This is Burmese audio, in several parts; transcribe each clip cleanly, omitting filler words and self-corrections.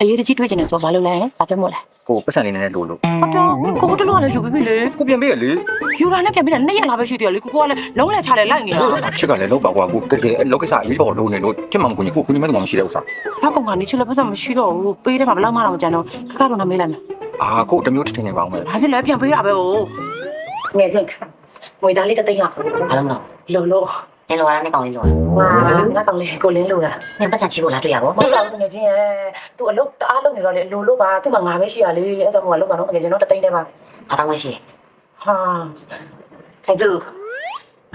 အေးတကြီးတွေ့ချင်တယ်ဆိုဘာလုပ်လဲဘာပြောမို့လဲ ကိုပတ်စံလေးနဲ့လို့ ဟုတ်တော့ကိုတလုံးကလည်းယူပြီးပြီလေ ကိုပြန်ပေးရလေ ယူတာနဲ့ပြန်ပြီးတာ2ရက်လာပဲရှိသေးတယ်လေကိုကလည်းလုံးလဲချလဲလိုက်နေတာ ချစ်ကလည်းလောက်ပါကွာကိုတကယ်လောက်ကစားရေးပေါ်လုံးနေလို့ချစ်မှမကိုကြီးကိုကိုညီမတို့မရှိတဲ့ဥစ္စာ နောက်ကောင်ကနေချစ်လည်းပတ်စံမရှိတော့ဘူးပေးတယ်မှာဘယ်လောက်မှတော့မကြမ်းတော့ခက်တော့နားမေးလိုက်မယ် အာကိုတမျိုးထင်နေပါအောင်မယ် ဘာဖြစ်လဲပြန်ပေးတာပဲဟိုငယ်ချင်းငွေသားလေးတသိန်းရ အားလုံးတော့ လို့ လဲလောရတဲ့ကောင်လေးလော ဝါနောက်ကောင်လေးကိုလင်းလို့လား နင်ပတ်စံချီဖို့လားတွေ့ရပါ မဟုတ်ပါဘူးငယ်ချင်းရဲ့သူအလုပ်တအားလုပ်နေတော့လေလိုလို့ပါသူ့မှာငါပဲရှိရလေအဲကြောင့်ဟိုကလုပ်ပါတော့ငယ်ချင်းတော့တသိန်းတည်းပါ အားတောင်းမရှိ ဟာခိုင်စ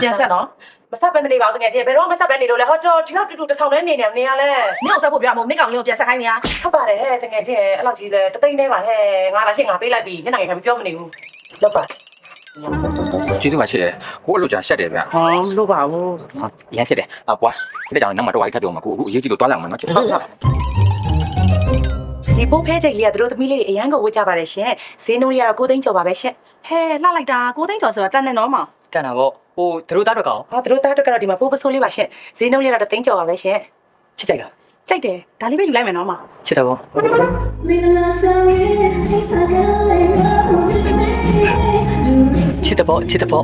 ုပြန်ဆက်နော်မဆက်ပဲမနေပါဘူးငယ်ချင်းဘယ်တော့မဆက်ပဲနေလို့လဲဟောတော့ဒီလောက်တူတူတဆောင်နဲ့နေနေရလဲ နင့်အောင်ဆက်ဖို့ပြမို့နင့်ကောင်လေးကိုပြန်ဆက်ခိုင်းနေရ ဟုတ်ပါတယ်ဟဲ့တကယ်ချင်းအဲ့လောက်ကြီးလဲတသိန်းတည်းပါဟဲ့ငါလာရှင်းငါပေးလိုက်ပြီမျက်နှာငယ်ခံပြောမနေဘူးလောက်ပါ ကျေးဇူးပါချစ်တယ်ကိုအဲ့လိုကြာရှက်တယ်ဗျ ဟောလို့ပါဘူး ရမ်းချစ်တယ်အပွားဒီကြောင်နောက်မှတော့ဝိုင်းထပ်ပြောမှာကိုအခုအရေးကြီးလို့တွားလာမှာနော်ချစ် ဒီပိုးဖဲချိတ်လေးကတို့သမီးလေးတွေအရန်ကိုဝတ်ကြပါတယ်ရှင်ဈေးနှုန်းလေးကတော့9သိန်းကျော်ပါပဲရှင် ဟဲလှလိုက်တာ9သိန်းကျော်ဆိုတာတက်နေတော့မှာ တန်တာပေါ့ဟိုသူတို့သားတွေကောင် ဟောတို့သားတို့ကတော့ဒီမှာပိုးပစိုးလေးပါရှင်ဈေးနှုန်းလေးကတော့3သိန်းကျော်ပါပဲရှင် ချစ်ကြိုက်တာ ကြိုက်တယ်ဒါလေးပဲယူလိုက်မယ်နော်မှာ ချစ်တယ်ပေါ့ ချစ်တယ်ပေါ့ချစ်တယ်ပေါ့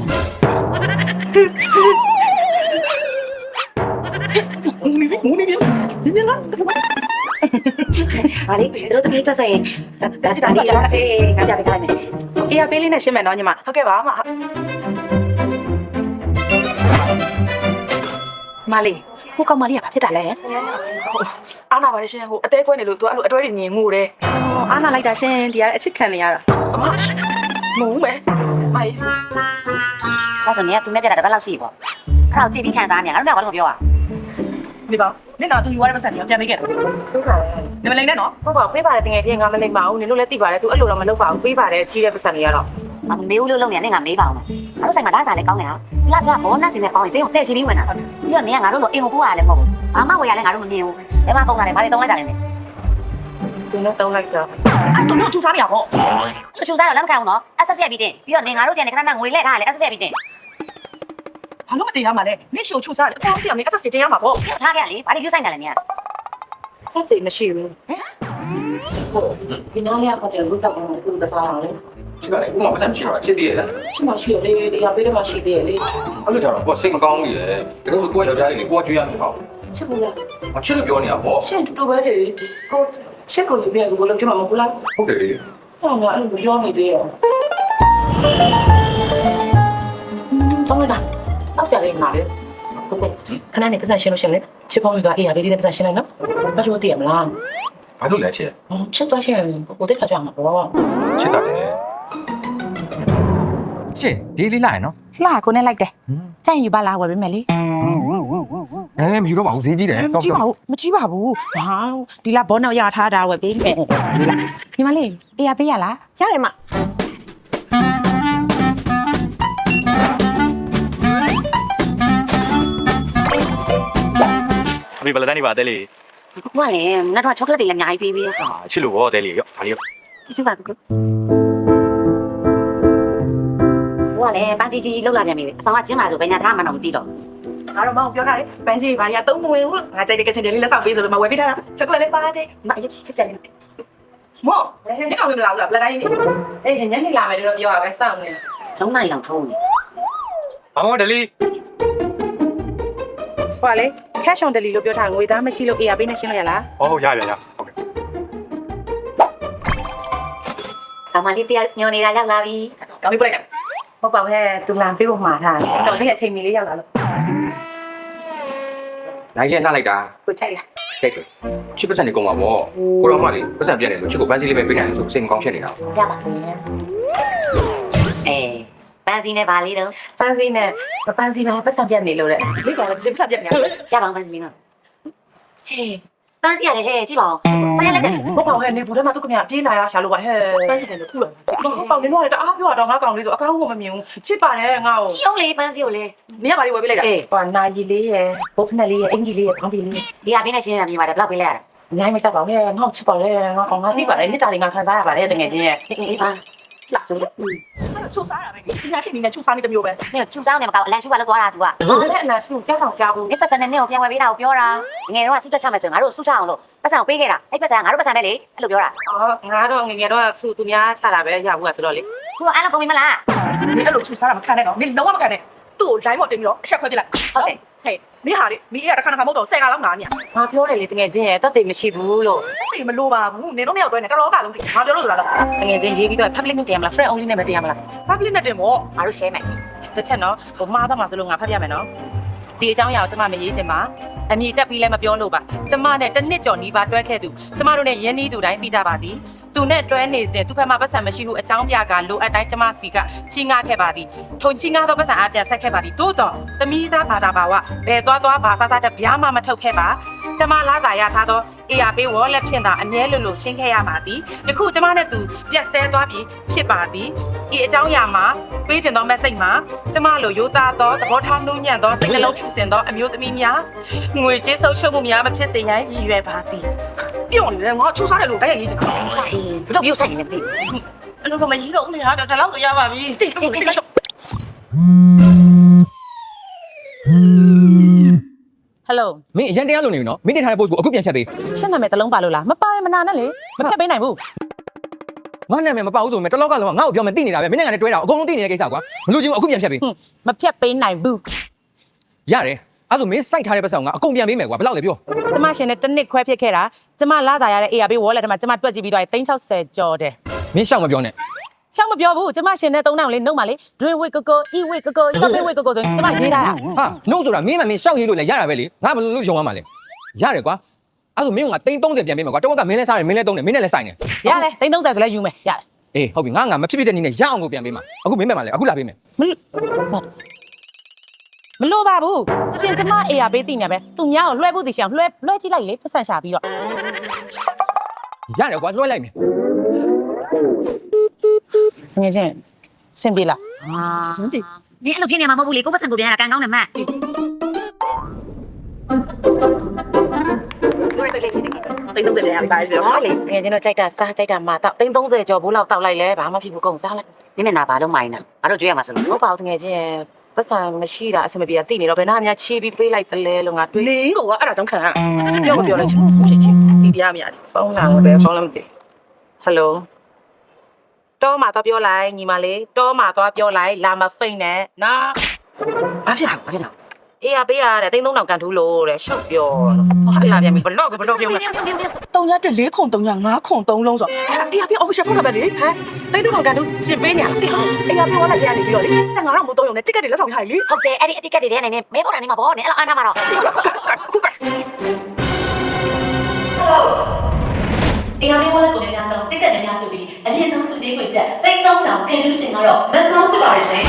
ဟာလေတို့တမီးထွက်ဆိုရင်ဒါလေးအေးငါပြပေးထားလိုက်မယ် အေးရပေးလေးနဲ့ရှင်းမယ်နော်ညီမ ဟုတ်ကဲ့ပါမမလေးဟိုကောင်မလေးကဘာဖြစ်တာလဲ အားနာပါလေရှင်ဟိုအသေးခွဲနေလို့ तू အဲ့လိုအတွဲတွေမြင်ငိုတယ်အားနာလိုက်တာရှင်ဒီကအချစ်ခံနေရတာအမမုံပဲအေး ဒါဆိုနေကသူနဲ့ပြတာတပတ်လောက်ရှိပေါ့အဲ့တော့ကြည့်ပြီးခံစားနေငါတို့ကဘာလို့မပြောอ่ะ ဒီပါနင့်တော့ तू ယူရတဲ့ပတ်စံတွေပြန်ပေးခဲ့တယ် ဟုတ်ပါလေ နင်မလိမ့်နဲ့နော် ဟုတ်ပါပေးပါတယ်တကယ်ချင်းငါမလိမ့်ပါဘူးနင်တို့လည်းသိပါတယ်သူအဲ့လိုတော့မလုပ်ပါဘူးပေးပါတယ်ချီးတဲ့ပတ်စံတွေကတော့ မမေးဘူးလို့လုပ်နေတယ်ငါမေးပါအောင်အဲ့တို့ဆိုင်မှာဒါစားလဲကောင်းတယ်ဟာဒီကဘောနတ်စင်နဲ့ပေါင်းရင်တင်းကိုဆက်ချီပြီးဝင်တာပြီးတော့နေကငါတို့လိုအင်ကိုပို့ရတယ်မဟုတ်ဘူးဘာမှဝယ်ရလဲငါတို့မမြင်ဘူးဘယ်မှာပုံလာလဲဘာတွေတုံးလိုက်တာလဲ သူနဲ့တုံးလိုက်တော့ အဲ့ဆိုလို့ချူစားနေရပေါ့ အချူစားတော့လက်မခံဘူးနော်အဆက်ဆက်ပြီးတင်ပြီးတော့နေငါတို့စီကနေခဏခဏငွေလဲထားရလဲအဆက်ဆက်ပြီးတင် ဘာလို့မတင်ရမှာလဲနင့်ရှို့ချူစားတယ်အကောင်တရားနေ access တင်ရမှာပေါ့ ထားခဲ့ရလေဘာလို့ယူဆိုင်တယ်လဲနေက ဟုတ်တယ်မရှိဘူးဟုတ်ဒီနားလေးကတော့ဘုဒ္ဓဘာသာကိုသစားအောင်လေ ချစ်ကလည်းကိုမပတ်စံမရှိတော့ချစ်တည်းရဲ့ ရှိမရှိလေဒီဟာပေးတယ်မရှိသေးလေ အဲ့လိုကြောင်တော့ကိုစိတ်မကောင်းဘူးလေတကယ်လို့ကိုယောက်ျားလေးကိုကြွေးရမှာပေါ့ ချစ်ဘူးလား အချစ်လို့ပြောနေတာပေါ့ ရှင်းတူတူပဲလေကိုချစ်ကိုယူပြကိုလုံးချင်မှာမဟုတ်လား ဟုတ်တယ်လေ ဟောငါအဲ့လိုပြောနေသေးရောတော့လာအောက်ဆရာလေးမှာလေဟုတ်ကဲ့ခဏနေပတ်စံရှင်းလို့ရှင်းလေချစ်ပေါင်းယူသွားအေးရလေးလေးနဲ့ပတ်စံရှင်းလိုက်နော်ဘာလို့တည်ရမလား ဘာလို့လဲချစ် ချစ်သွားရှင်းကိုတိတ်ခါကြမှာပေါ့ ချစ်ကလည်း ရှင့်ဒီလေးလိုက်နော် လှကိုနဲ့လိုက်တယ်ကြိုင်ယူပါလားဝယ်ပေးမယ်လေ မယူတော့ပါဘူးဈေးကြီးတယ် မကြည့်ပါဘူးမကြည့်ပါဘူးဟာဒီလားဘောနောက်ရထားတာဝယ်ပေးမယ်ဒီမလေးအေးရပေးရလား ရတယ်မ အမေဘယ်လက်တန်းနေပါတဲလေး ဟိုကလေနတ်တော့ချောကလက်တွေလည်းအများကြီးပေးပြီး ဟာချစ်လို့ဘောတဲလေးရောဒါလေးရော ကျေးဇူးပါကူဟိုကလေပန်းစီကြီးလောက်လာပြန်ပြီအဆောင်ကကျင်းပါဆိုဘယ်ညာထားမှတော့မသိတော့ ငါတို့မအောင်ပြောထားတယ်ပန်းစီဘာတွေကသုံးမဝင်ဘူးငါကြိုက်တဲ့ကချင်တယ်လေးလက်ဆောင်ပေးဆိုလို့မဝယ်ပေးထားတာချောကလက်လေးပါတယ် မအရင်စစ်စစ်လေး မော့နင့်ကောင်မလာဘူးလားပလက်တိုင်းနေ အေးညနေလာမယ်လို့ပြောရပဲစောင့်နေ လုံးနိုင်အောင်ထုံးနေ အမောဒလီ ဟိုလေ cash on delivery လို့ပြောထားငွေသားမရှိလို့အေးရပေးနေရှင်းလိုက်ရလား ဟောရဟုတ်ကဲ့ ဘာမှလေးတရားညော်နေတာရောက်လာပြီ ကောင်းပြီပြလိုက်တာ ဟုတ်ပါရဲ့သူလာပေးဖို့မှာထားတယ်တော့နေ့အချိန်မီလေးရောက်လာလို့ နိုင်ရဲ့နှားလိုက်တာ ကိုကြိုက်လား တိတ်တယ်ချစ်ပတ်စံနေကုန်ပါပေါ့ကိုတော့မှလေပတ်စံပြတ်နေလို့ချစ်ကိုပန်းစည်းလေးပဲပေးနိုင်လို့ဆိုစိတ်မကောင်းဖြစ်နေတာ ရပါစေ အေးပန်းစီနဲ့ဘာလေးတော့ ပန်းစည်းနဲ့မပန်းစည်းပဲပတ်စံပြတ်နေလို့တဲ့ ဒီကောင်လည်းစစ်ပတ်ပြက်နေ ရပါအောင်ပန်းစီလေးကဟေးပန်းစီရတယ်ဟဲ့ကြည့်ပါဦးဆိုင်ရလက်တယ် ဟုတ်ပါရဲ့နေဘူးထဲမှာသူကမြပြေးလာရရှာလို့ပါဟဲ့ ပန်းစီတယ်လို့ခုလို့ ဟုတ်ပါနေတော့တအားပြောတော့ငါကောင်လေးဆိုအကောင်းကိုမမြင်ဘူးချစ်ပါတယ်ငါ့ကို ကြည့်အောင်လေပန်းစီကိုလေ နင်ကဘာလေးဝယ်ပေးလိုက်တာ အေး ဟိုနာရီလေးရယ်ဘုတ်ဖက်လေးရယ်အင်ဂျီလေးရယ်ကောင်းပြီလေး ဒီဟာပြင်းနေချင်းနေတာမြင်ပါတယ်ဘယ်လောက်ပေးလိုက်ရတာ အများကြီးမချက်ပါဘူးငါ့ကိုချစ်ပါလေငါကောင်ငါသိပါတယ်မြစ်တာလေးငါခံစားရပါတယ်တကယ်ချင်းရဲ့ အေးပါလှဆိုလို့ အဲ့ ချိုးစားတာပဲဒီညာရှိနေတဲ့ချိုးစားနေတဲ့မျိုးပဲ နင်ကျူစားနေမကောက်အလန်ရှူကလည်းသွားတာ तू က ဘာလဲအလားရှုကြောက်တော့ကြောက်ဘူး နင်ပတ်စံနဲ့နင်ကိုပြန်ဝယ်ပေးတာကိုပြောတာငယ်တော့ဆုတက်ချမယ်ဆိုရင်ငါတို့ဆုချအောင်လို့ပတ်စံကိုပေးခဲ့တာအဲ့ပတ်စံကငါတို့ပတ်စံပဲလေအဲ့လိုပြောတာ အော်ငါတော့ငယ်ငယ်တော့ဆူသူများချတာပဲရဘူးကဆိုတော့လေ ခုတော့အဲ့လိုကုန်ပြီမလား နင်အဲ့လိုချိုးစားတာမခံနဲ့တော့နင်လုံးဝမခံနဲ့သူ့ကို line ပေါ်တင်ပြီးတော့အချက်ခွဲပြလိုက် ဟုတ်တယ် ဟဲ့နင်ဟာလေမိရတစ်ခါတစ်ခါမဟုတ်တော့10ခါလောက်နားနေ ငါပြောတယ်လေတကယ်ချင်းရဲ့တတ်သိမရှိဘူးလို့ အဲ့မလို့ပါဘူးနင်တို့နှစ်ယောက်တွဲနေတော်တော်ကလုံးတိငါပြောလို့ဆိုတာတော့ တကယ်ချင်းရေးပြီးတော့ public နဲ့တင်ရမလား friend only နဲ့ပဲတင်ရမလား public နဲ့တင်ပေါ့ ငါတို့ share မယ် တစ်ချက်နော်ဟိုမှားတော့မှဆိုလို့ငါဖတ်ပြမယ်နော်ဒီအကြောင်းအရာကိုကျမမရေးချင်ပါအမြည်တက်ပြီးလည်းမပြောလို့ပါကျမနဲ့တစ်နှစ်ကျော်နီးပါးတွဲခဲ့သူကျမတို့နဲ့ရင်းနှီးသူတိုင်းသိကြပါသည်သူနဲ့တွဲနေစဉ်သူ့ဖက်မှာပတ်စံမရှိဘူးအကြောင်းပြကလိုအပ်တိုင်းကျမစီကချီငှားခဲ့ပါသည်ထုံချီငှားသောပတ်စံအပြန်ဆက်ခဲ့ပါသည်သို့တော့သမီးစားဘာသာပါဝဘယ်သွားဘာစားတဲ့ဗျာမှမထုတ်ခဲ့ပါကျမလာစာရထားသောARP wallet ဖြင့်သာအမြဲလိုရှင်းခဲ့ရပါသည်ယခုကျမနဲ့သူပြက်ဆဲသွားပြီးဖြစ်ပါသည်ဤအကြောင်းအရာမှာပေးချင်သော message မှာကျမလိုရိုးသားသောသဘောထားနှုံးညံ့သောစိတ်နှလုံးဖြူစင်သောအမျိုးသမီးများငွေကြေးဆုံးရှုံးမှုများမဖြစ်စေရန်ရည်ရွယ်ပါသည် ပြောနေတယ်ငါချိုးစားတယ်လို့တိုက်ရိုက်ရေးချင်တာ အေးဘလို့ပြုတ်ဆိုင်နေပြီ အဲ့လိုတော့မကြီးတော့ဦးလေဟာဒါလောက်ဆိုရပါပြီ တိတ်တိတ်တိတ် ဟယ်လို မင်းအရင်တရားလုပ်နေပြီနော်မင်းတင်ထားတဲ့ post ကိုအခုပြန်ဖြတ်ပေး ရှင်းနာမည်တစ်လုံးပါလို့လားမပါရင်မနာနဲ့လေမဖြတ်ပေးနိုင်ဘူး ငါနာမည်မပေါဘူးဆိုပေမဲ့တစ်လောက်ကလုံးကငါ့ကိုပြောမယ်သိနေတာပဲမင်းနဲ့ငါနဲ့တွဲတာအကုန်လုံးသိနေတဲ့ကိစ္စကွာမလို့ချင်းအခုပြန်ဖြတ်ပေး မဖြတ်ပေးနိုင်ဘူး ရတယ်အဲ့ဆိုမင်းစိုက်ထားတဲ့ပတ်စံကိုငါအကုန်ပြန်ပေးမယ်ကွာဘယ်လောက်လဲပြော ကျမရှင်နဲ့တစ်နှစ်ခွဲဖြစ်ခဲ့တာကျမလာစာရတဲ့ ARP wallet ထဲမှာကျမတွက်ကြည့်ပြီးတော့360ကျော်တယ် မင်းရှောက်မပြောနဲ့ ရှောက်မပြောဘူးကျမရှင်နဲ့3000လေးနှုတ်ပါလေ dream week ကို e week ကို shopping week ကိုဆိုရင်ကျမရေးထားတာ ဟာနှုတ်ဆိုတာမင်းမရှောက်ရေးလို့လည်းရတာပဲလေငါဘယ်လိုလုပ်ယုံရမှာလဲရတယ်ကွာအဲ့ဆိုမင်းကငါ330ပြန်ပေးမယ်ကွာတော့ကမင်းလဲစားတယ်မင်းလဲသုံးတယ်မင်းနဲ့လဲဆိုင်တယ် ရတယ်330ဆိုလဲယူမယ်ရတယ် အေးဟုတ်ပြီငါမဖြစ်ဖြစ်တဲ့နည်းနဲ့ရအောင်ကိုပြန်ပေးမှာအခုမင်းမဲ့မှာလဲအခုလာပေးမယ် မလို့ပါဘူးရှင်ကျမ ARP သိနေပဲသူများကိုလွှဲဖို့တည်ရှောင်လွှဲကြည့်လိုက်လေပတ်စံရှာပြီးတော့ ရတယ်ကွာလွှဲလိုက်မယ် ငယ်ချင်းရှင်းပြီလား ဟာနင်အဲ့လိုဖြစ်နေမှာမဟုတ်ဘူးလေကိုပတ်စံကိုပြန်ရတာကန်ကောင်းတယ်မတ်လွယ်တယ်လေရှိတယ် တိတ်တုံးစတယ်ရပါပြီပြော ဟာလေ ငယ်ချင်းတို့ကြိုက်တာစားကြိုက်တာမှာတော့330ကျော်ဘိုးလောက်တောက်လိုက်လဲဘာမှဖြစ်ဘူးကုန်စားလိုက် ဒီမျက်နှာဘာလို့မိုင်းတာငါတို့ကြွေးရမှာဆိုလို့ ဟုတ်ပါဘူးငယ်ချင်းပတ်စံမရှိတာအဆင်မပြေတာသိနေတော့ဘယ်နှအများချီးပြီးပေးလိုက်တလဲလို့ငါတွေး လင်းကောအဲ့ဒါကြောင့်ခံရပြောမပြောလဲချင်းချင်းဒီတရားမရတယ် ပေါင်းလာမပဲပေါင်းလာမသိဟယ်လိုတော့မှာတော့ပြောလိုက်ညီမလေးတော့မှာတော့ပြောလိုက်လာမဖိတ်နဲ့နော် ဘာဖြစ်တာ ဘာဖြစ်လဲ အေးရပေးရတဲ့3,000ကန်ထူးလို့တဲ့ရှုပ်ပြောဟာလာပြန်ပြီဘလော့ပြောမယ် 3ရတဲ့4ခု3ရ5ခု3လုံးဆိုအေးပြ official ဖုန်းနံပါတ်လေဟမ်3,000ကန်တူကျင်ပေးနေရလားအေးပြဝါလာကြရနေပြီးတော့လေကျန်9တော့မို့3ရုံနဲ့ ticket တွေလက်ဆောင်ရလေ ဟုတ်တယ်အဲ့ဒီအတိကတ်တွေထဲနေနေမဲပေါ်တာနေမှာပေါ့နေအဲ့လိုအားနာမှာတော့ ခုက ARP wallet ကိုလည်းများတော့တစ်ကက်များဆိုပြီးအမြင့်ဆုံးစုကြီးခွင့်ချက်3,000ကန်လူရှင်ကတော့မက်မောင်းဖြစ်ပါရဲ့ရှင်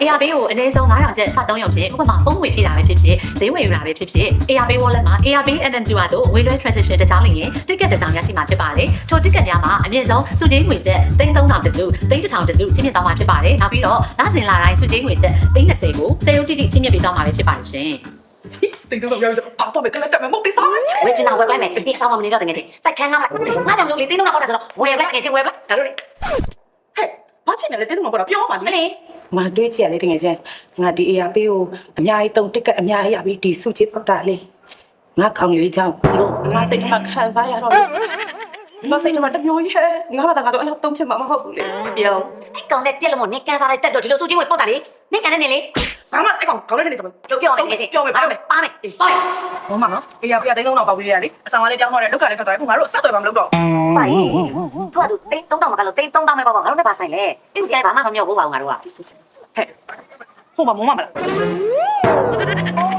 ARP ကိုအနည်းဆုံး9,000ကျပ်စသုံးရုံဖြင့်ဥပမာပုံငွေပြတာပဲဖြစ်ဖြစ်ဈေးဝယ်ယူတာပဲဖြစ်ဖြစ် ARP wallet မှာ ARP NMU တို့ငွေလွှဲ transaction တစ်ကြောင်းလျင် ticket တစ်စောင်ရရှိမှာဖြစ်ပါတယ်ထို ticket များမှာအမြင့်ဆုံးစုကြီးငွေချက်3,000တစု3,000တစုချင်းမြင့်သွားမှာဖြစ်ပါတယ်နောက်ပြီးတော့လစဉ်လာတိုင်းစုကြီးငွေချက်30ကိုစေရုပ်တိတိချင်းမြင့်ပေးသွားမှာပဲဖြစ်ပါတယ်ရှင် တိတ်တုံးရောက်ဆိုပေါတော့ပဲကလတ်တက်မယ်မဟုတ်သေးစား ဝယ်ချင်တာဝယ်လိုက်မယ်ဒီအဆောင်မနေတော့တကယ်ချင်းတိုက်ခန်းကားမလိုက်ငါကြောင့်လို့လေတင်းတော့တော့ဆိုတော့ဝယ်လိုက်တကယ်ချင်းဝယ်လိုက်ဒါလို့လေ ဟဲ့ဘာဖြစ်နေလဲတိတ်တုံးမပေါ်တော့ပြောပါ မ လေ လေး ငါတွေးကြည့်ရလေတကယ်ချင်းငါဒီ ARP ကိုအများကြီးတုံတစ်ကက်အများကြီးရပြီးဒီစုချစ်ပေါက်တာလေငါခေါင်းလေးကြောင့်လို့ငါစိတ်ထဲမှာခံစားရတော့ငါစိတ်ထဲမှာတမျိုးကြီးဟဲ့ငါဘာသာငါဆိုအဲ့လိုတုံးဖြစ်မှာမဟုတ်ဘူးလေပြော အဲ့ကောင်နဲ့ပြက်လို့မို့နေကန်စားလိုက်တက်တော့ဒီလိုစုချင်းဝယ်ပေါက်တာလေနေကန်နေလေ ဘာမှအဲ့ကောင်ခေါင်းနဲ့နေဆို ပြောမယ်တကယ်ချင်း ပြောမယ်ပါမယ် ပါမယ်ပါမယ် ဘောမနော်အေးရပြ3,000တော့ပေါက်ပြီးရလေအဆောင်ကလေးကြောင်းတော့လောက်ကလေးထွက်သွားတယ်ခုငါတို့ဆက်သွယ်ပါမလို့တော့ ပါရင်သူကသူ3,000မကလို့3,000ပဲပေါ့ငါတို့လည်းပါဆိုင်လေသူစီကဘာမှမမြောက်ဘူးပါဘူးငါတို့က ဟဲ့ဟိုမှာမမမလား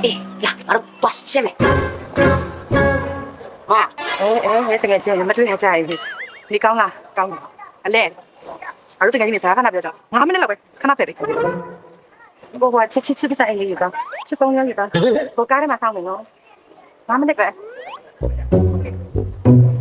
အေးလာငါတို့တွားရှင်းမယ်ဟာ တကယ်ချင်းမတွေ့ရကြဘူးဒီကောင်းလားကောင်းအလဲအဲ့တော့တကယ်ကြီးနေစားခဏပြောကြ9မိနစ်လောက်ပဲခဏဖယ်ပေးဘောချစ်ပစားအေးလေးကောချစ်ဆုံးရရတာဘောကားထဲမှာစောင်းနေနော်9မိနစ်ပဲ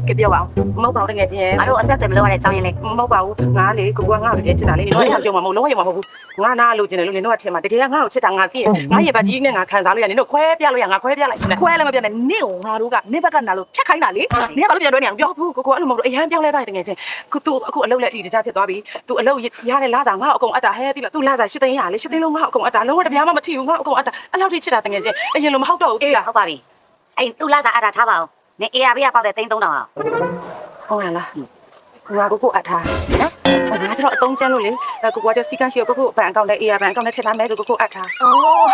ကပြောပါဦး မဟုတ်ပါဘူးတကယ်ချင်း ငါတို့အဆက်အသွယ်မလုပ်ရတဲ့အကြောင်းရင်းလေး မဟုတ်ပါဘူးငါလေကိုကငါ့ကိုတကယ်ချစ်တာလေတော့ရအောင်မဟုတ်လုံးဝရမှာမဟုတ်ဘူးငါနာလို့ကျင်တယ်လို့နင်တို့ကထင်မှာတကယ်ကငါ့ကိုချစ်တာငါသိရင်ငါရဲ့ဗကြီးနဲ့ငါခံစားလို့ရနင်တို့ခွဲပြလို့ရငါခွဲပြလိုက်နေ ခွဲလည်းမပြတ်နဲ့နင့်ကိုငါတို့ကနင့်ဘက်ကနာလို့ဖြတ်ခိုင်းတာလေနင်ကဘာလို့ပြန်တွဲနေအောင်ပြော ဘူးကိုအဲ့လိုမဟုတ်ဘူးအရန်ပြောင်းလဲသွားတယ်တကယ်ချင်းအခုအလုပ်လက်အတီတကြဖြစ်သွားပြီသူအလုပ်ရတဲ့လာစားငါအကုန်အပ်တာဟဲတိလားသူလာစား8သိန်းရလေ8သိန်းလုံးငါအကုန်အပ်တာလုံးဝတပြားမှမထီဘူးငါအကုန်အပ်တာအဲ့လောက်ထိချစ်တာတကယ်ချင်းအရင်လိုမဟုတ်တော့ဘူးတိလား ဟုတ်ပါပြီအဲ့သူလာစားအတာထားပါဦးနင် ARB ကပေါက်တဲ့3,300အောင် ဟုတ်လားငါကိုအပ်ထားငါကျတော့အတုံးကျန်းလို့လေကိုကကျစီကန်းရှိကိုဘန်အကောင့်နဲ့ AR ဘန်အကောင့်နဲ့ထည့်ထားမယ်ဆိုကိုအပ်ထား အော်